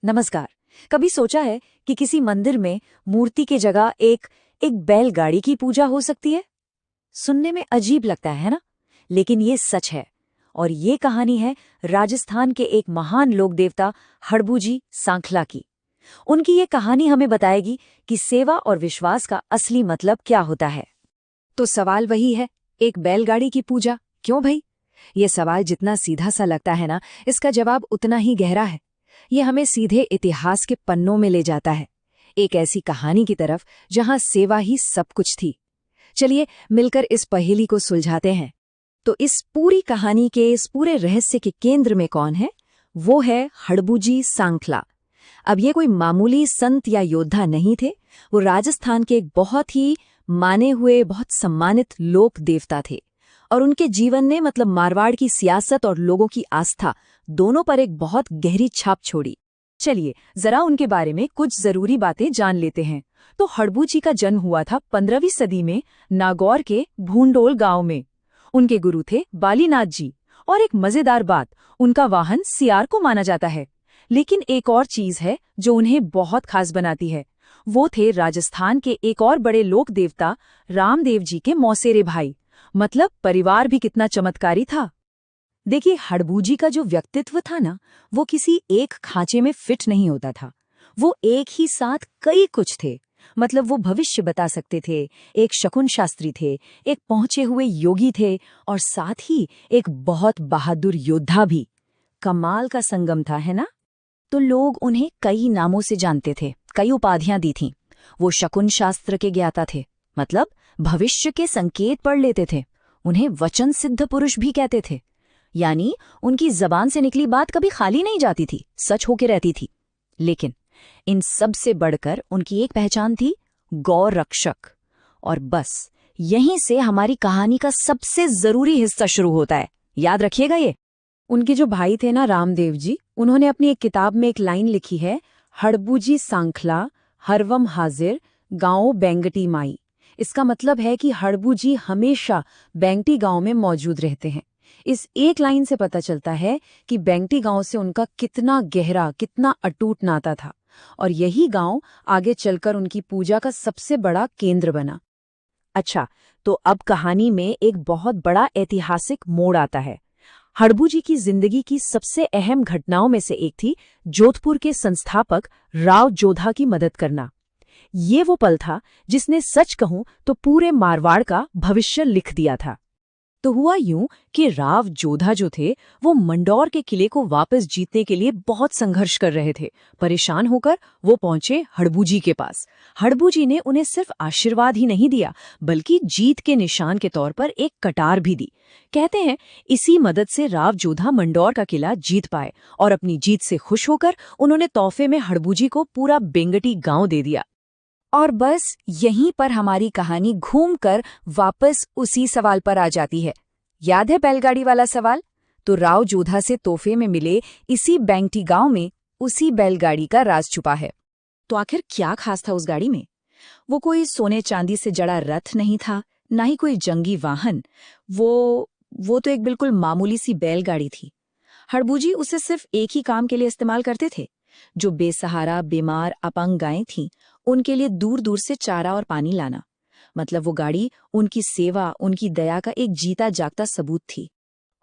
नमस्कार। कभी सोचा है कि किसी मंदिर में मूर्ति की जगह एक एक बैलगाड़ी की पूजा हो सकती है? सुनने में अजीब लगता है ना? लेकिन ये सच है। और ये कहानी है राजस्थान के एक महान लोक देवता हड़बूजी सांखला की। उनकी ये कहानी हमें बताएगी कि सेवा और विश्वास का असली मतलब क्या होता है। तो सवाल वही है, एक बैलगाड़ी की पूजा क्यों भई? ये सवाल जितना सीधा सा लगता है ना, इसका जवाब उतना ही गहरा है। ये हमें सीधे इतिहास के पन्नों में ले जाता है, एक ऐसी कहानी की तरफ जहां सेवा ही सब कुछ थी। चलिए मिलकर इस पहेली को सुलझाते हैं। तो इस पूरी कहानी के इस पूरे रहस्य के केंद्र में कौन है? वो है हड़बूजी सांखला। अब ये कोई मामूली संत या योद्धा नहीं थे। वो राजस्थान के एक बहुत ही माने हुए, बहुत सम्मानित लोक देवता थे। और उनके जीवन ने मारवाड़ की सियासत और लोगों की आस्था दोनों पर एक बहुत गहरी छाप छोड़ी। चलिए जरा उनके बारे में कुछ जरूरी बातें जान लेते हैं। तो हड़बूजी का जन्म हुआ था 15वीं सदी में नागौर के भूंडोल गांव में। उनके गुरु थे बालीनाथ जी। और एक मजेदार बात, उनका वाहन सियार को माना जाता है। लेकिन एक और चीज है जो उन्हें बहुत खास बनाती है। वो थे राजस्थान के एक और बड़े लोक देवता रामदेव जी के मौसेरे भाई। परिवार भी कितना चमत्कारी था। देखिए, हड़बूजी का जो व्यक्तित्व था ना, वो किसी एक खांचे में फिट नहीं होता था। वो एक ही साथ कई कुछ थे। वो भविष्य बता सकते थे, एक शकुन शास्त्री थे, एक पहुंचे हुए योगी थे, और साथ ही एक बहुत बहादुर योद्धा भी। कमाल का संगम था, है ना? तो लोग उन्हें कई नामों से जानते थे, कई उपाधियां दी थीं। वो शकुन शास्त्र के ज्ञाता थे, भविष्य के संकेत पढ़ लेते थे। उन्हें वचन सिद्ध पुरुष भी कहते थे, यानी उनकी जबान से निकली बात कभी खाली नहीं जाती थी, सच होके रहती थी। लेकिन इन सब से बढ़कर उनकी एक पहचान थी, गौ रक्षक। और बस यहीं से हमारी कहानी का सबसे जरूरी हिस्सा शुरू होता है। याद रखिएगा ये। उनके जो भाई थे ना, रामदेव जी, उन्होंने अपनी एक किताब में एक लाइन लिखी है, हड़बूजी सांखला हरवम हाजिर गांव बेंगटी माई। इसका मतलब है कि हड़बूजी हमेशा बेंगटी गांव में मौजूद रहते हैं। इस एक लाइन से पता चलता है कि बेंगटी गांव से उनका कितना गहरा, कितना अटूट नाता था। और यही गांव आगे चलकर उनकी पूजा का सबसे बड़ा केंद्र बना। अच्छा, तो अब कहानी में एक बहुत बड़ा ऐतिहासिक मोड़ आता है। हड़बूजी की जिंदगी की सबसे अहम घटनाओं में से एक थी जोधपुर के संस्थापक राव जोधा की मदद करना। ये वो पल था जिसने, सच कहूं तो, पूरे मारवाड़ का भविष्य लिख दिया था। तो हुआ यूं कि राव जोधा जो थे, वो मंडौर के किले को वापस जीतने के लिए बहुत संघर्ष कर रहे थे। परेशान होकर वो पहुंचे हड़बूजी के पास। हड़बूजी ने उन्हें सिर्फ आशीर्वाद ही नहीं दिया, बल्कि जीत के निशान के तौर पर एक कटार भी दी। कहते हैं इसी मदद से राव जोधा मंडौर का किला जीत पाए, और अपनी जीत से खुश होकर उन्होंने तोहफे में हड़बूजी को पूरा बेंगटी गांव दे दिया। और बस यहीं पर हमारी कहानी घूमकर वापस उसी सवाल पर आ जाती है। याद है बैलगाड़ी वाला सवाल? तो राव जोधा से तोहफे में मिले इसी बेंगटी गांव में उसी बैलगाड़ी का राज छुपा है। तो आखिर क्या खास था उस गाड़ी में? वो कोई सोने चांदी से जड़ा रथ नहीं था, ना ही कोई जंगी वाहन। वो तो एक बिल्कुल मामूली सी बैलगाड़ी थी। हड़बूजी उसे सिर्फ एक ही काम के लिए इस्तेमाल करते थे। जो बेसहारा, बीमार, अपंग गायें थीं, उनके लिए दूर दूर से चारा और पानी लाना। वो गाड़ी उनकी सेवा, उनकी दया का एक जीता जागता सबूत थी।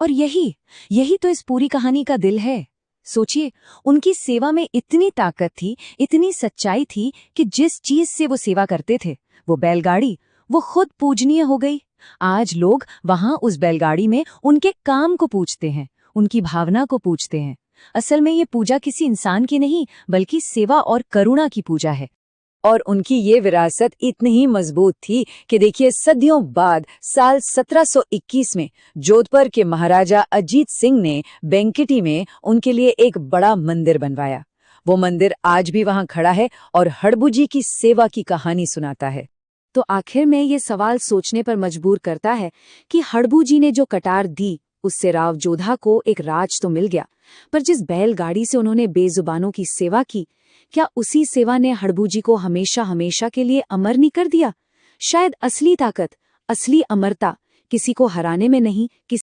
और यही तो इस पूरी कहानी का दिल है। सोचिए, उनकी सेवा में इतनी ताकत थी, इतनी सच्चाई थी कि जिस चीज से वो सेवा करते थे, वो बैलगाड़ी, वो खुद पूजनीय हो गई। आज लोग वहां उस बैलगाड़ी में उनके काम को पूजते हैं, उनकी भावना को पूजते हैं। असल में ये पूजा किसी इंसान की नहीं, बल्कि सेवा और करुणा की पूजा है। और उनकी ये विरासत इतनी ही मजबूत थी कि देखिए, सदियों बाद साल 1721 में जोधपुर के महाराजा अजीत सिंह ने बेंकेटी में उनके लिए एक बड़ा मंदिर बनवाया। वो मंदिर आज भी वहां खड़ा है और हड़बूजी की सेवा की कहानी सुनाता है। तो आखिर में ये सवाल सोचने पर मजबूर करता है कि हड़बूजी ने जो कटार दी, उससे राव जोधा को एक राज तो मिल गया, पर जिस बैलगाड़ी से उन्होंने बेजुबानों की सेवा की, क्या उसी सेवा ने हड़बूजी को हमेशा हमेशा के लिए अमर नहीं कर दिया? शायद असली ताकत, असली अमरता किसी को हराने में नहीं, किसी